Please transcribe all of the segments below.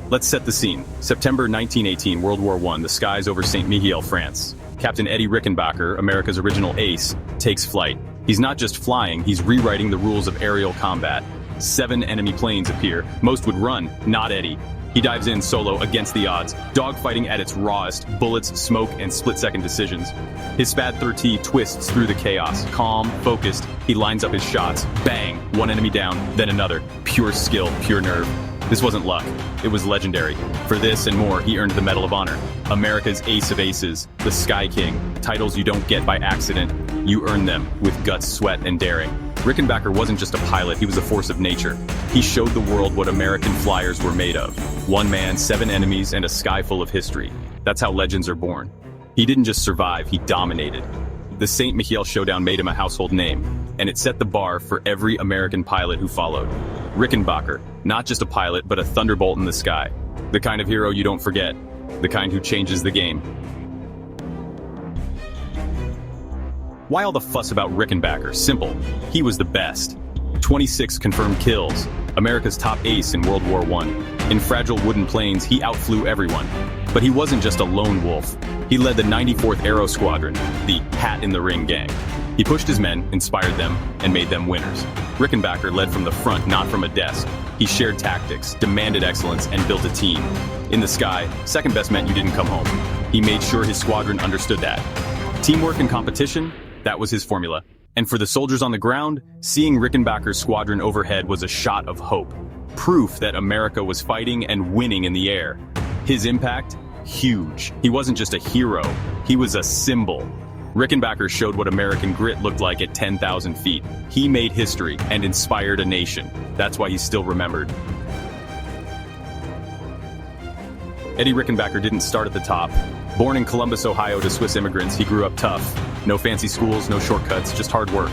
Let's set the scene. September 1918, World War I, the skies over St. Mihiel, France. Captain Eddie Rickenbacker, America's original ace, takes flight. He's not just flying, he's rewriting the rules of aerial combat. 7 enemy planes appear. Most would run, not Eddie. He dives in solo against the odds, dogfighting at its rawest, bullets, smoke, and split-second decisions. His SPAD 30 twists through the chaos. Calm, focused, he lines up his shots. Bang! One enemy down, then another. Pure skill, pure nerve. This wasn't luck. It was legendary. For this and more, he earned the Medal of Honor. America's Ace of Aces, the Sky King. Titles you don't get by accident. You earn them with guts, sweat, and daring. Rickenbacker wasn't just a pilot, he was a force of nature. He showed the world what American flyers were made of. 1 man, 7 enemies, and a sky full of history. That's how legends are born. He didn't just survive, he dominated. The St. Mihiel showdown made him a household name, and it set the bar for every American pilot who followed. Rickenbacker, not just a pilot, but a thunderbolt in the sky. The kind of hero you don't forget. The kind who changes the game. Why all the fuss about Rickenbacker? Simple. He was the best. 26 confirmed kills. America's top ace in World War I. In fragile wooden planes, he outflew everyone. But he wasn't just a lone wolf. He led the 94th Aero Squadron, the hat-in-the-ring gang. He pushed his men, inspired them, and made them winners. Rickenbacker led from the front, not from a desk. He shared tactics, demanded excellence, and built a team. In the sky, second best meant you didn't come home. He made sure his squadron understood that. Teamwork and competition, that was his formula. And for the soldiers on the ground, seeing Rickenbacker's squadron overhead was a shot of hope. Proof that America was fighting and winning in the air. His impact? Huge. He wasn't just a hero, he was a symbol. Rickenbacker showed what American grit looked like at 10,000 feet. He made history and inspired a nation. That's why he's still remembered. Eddie Rickenbacker didn't start at the top. Born in Columbus, Ohio to Swiss immigrants, he grew up tough. No fancy schools, no shortcuts, just hard work.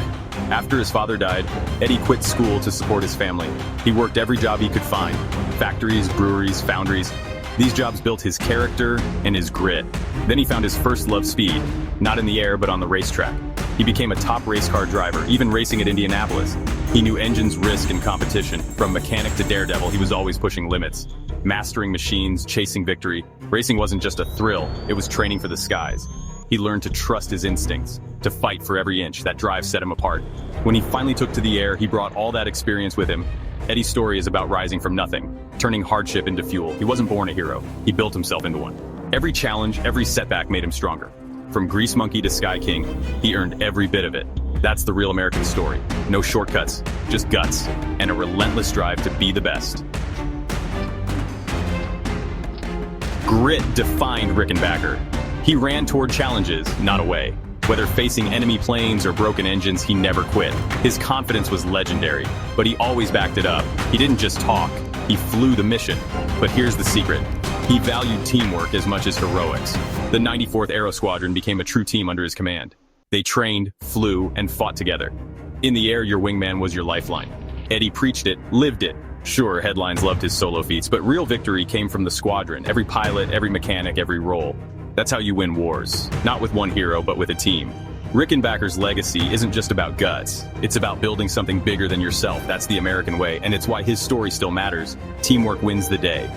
After his father died, Eddie quit school to support his family. He worked every job he could find. Factories, breweries, foundries. These jobs built his character and his grit. Then he found his first love: speed. Not in the air, but on the racetrack. He became a top race car driver, even racing at Indianapolis. He knew engines, risk, and competition. From mechanic to daredevil, he was always pushing limits. Mastering machines, chasing victory. Racing wasn't just a thrill, it was training for the skies. He learned to trust his instincts, to fight for every inch. That drive set him apart. When he finally took to the air, he brought all that experience with him. Eddie's story is about rising from nothing, turning hardship into fuel. He wasn't born a hero, he built himself into one. Every challenge, every setback made him stronger. From Grease Monkey to Sky King, he earned every bit of it. That's the real American story. No shortcuts, just guts, and a relentless drive to be the best. Grit defined Rickenbacker. He ran toward challenges, not away. Whether facing enemy planes or broken engines, he never quit. His confidence was legendary, but he always backed it up. He didn't just talk, he flew the mission. But here's the secret. He valued teamwork as much as heroics. The 94th Aero Squadron became a true team under his command. They trained, flew, and fought together. In the air, your wingman was your lifeline. Eddie preached it, lived it. Sure, headlines loved his solo feats, but real victory came from the squadron. Every pilot, every mechanic, every role. That's how you win wars. Not with one hero, but with a team. Rickenbacker's legacy isn't just about guts. It's about building something bigger than yourself. That's the American way, and it's why his story still matters. Teamwork wins the day.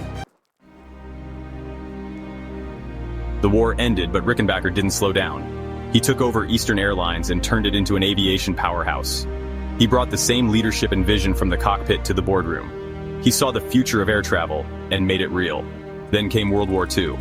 The war ended, but Rickenbacker didn't slow down. He took over Eastern Airlines and turned it into an aviation powerhouse. He brought the same leadership and vision from the cockpit to the boardroom. He saw the future of air travel and made it real. Then came World War II.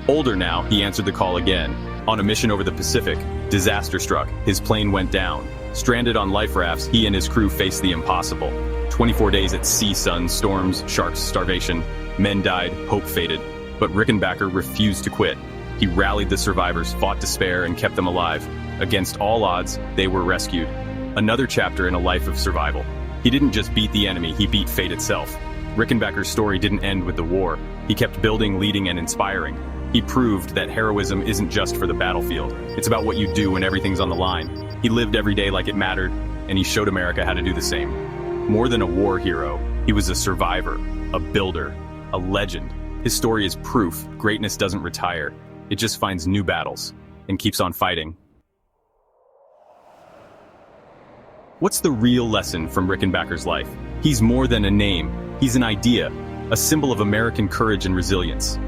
Older now, he answered the call again. On a mission over the Pacific, disaster struck. His plane went down. Stranded on life rafts, he and his crew faced the impossible. 24 days at sea, sun, storms, sharks, starvation. Men died, hope faded. But Rickenbacker refused to quit. He rallied the survivors, fought despair, and kept them alive. Against all odds, they were rescued. Another chapter in a life of survival. He didn't just beat the enemy, he beat fate itself. Rickenbacker's story didn't end with the war. He kept building, leading, and inspiring. He proved that heroism isn't just for the battlefield. It's about what you do when everything's on the line. He lived every day like it mattered, and he showed America how to do the same. More than a war hero, he was a survivor, a builder, a legend. His story is proof greatness doesn't retire. It just finds new battles and keeps on fighting. What's the real lesson from Rickenbacker's life? He's more than a name. He's an idea. a symbol of American courage and resilience.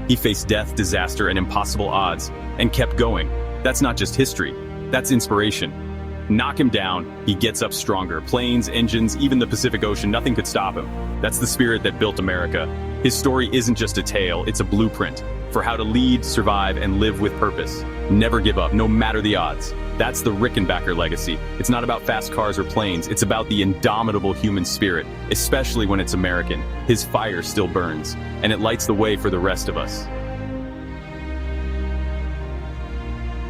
He faced death, disaster, and impossible odds, and kept going. That's not just history, that's inspiration. Knock him down, he gets up stronger. Planes, engines, even the Pacific Ocean, nothing could stop him. That's the spirit that built America. His story isn't just a tale, it's a blueprint for how to lead, survive, and live with purpose. Never give up, no matter the odds. That's the Rickenbacker legacy. It's not about fast cars or planes, it's about the indomitable human spirit, especially when it's American. His fire still burns, and it lights the way for the rest of us.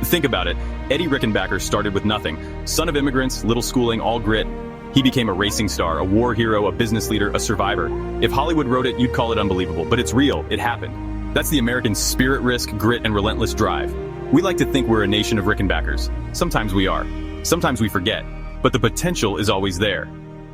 Think about it. Eddie Rickenbacker started with nothing. Son of immigrants, little schooling, all grit. He became a racing star, a war hero, a business leader, a survivor. If Hollywood wrote it, you'd call it unbelievable, but it's real, it happened. That's the American spirit, risk, grit, and relentless drive. We like to think we're a nation of Rickenbackers. Sometimes we are. Sometimes we forget. But the potential is always there.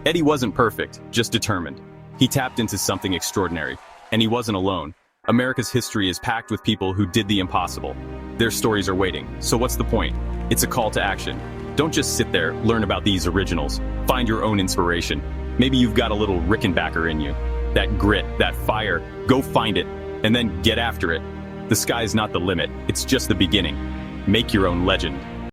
Eddie wasn't perfect, just determined. He tapped into something extraordinary. And he wasn't alone. America's history is packed with people who did the impossible. Their stories are waiting. So what's the point? It's a call to action. Don't just sit there, learn about these originals. Find your own inspiration. Maybe you've got a little Rickenbacker in you. That grit, that fire. Go find it, and then get after it. The sky's not the limit, it's just the beginning. Make your own legend.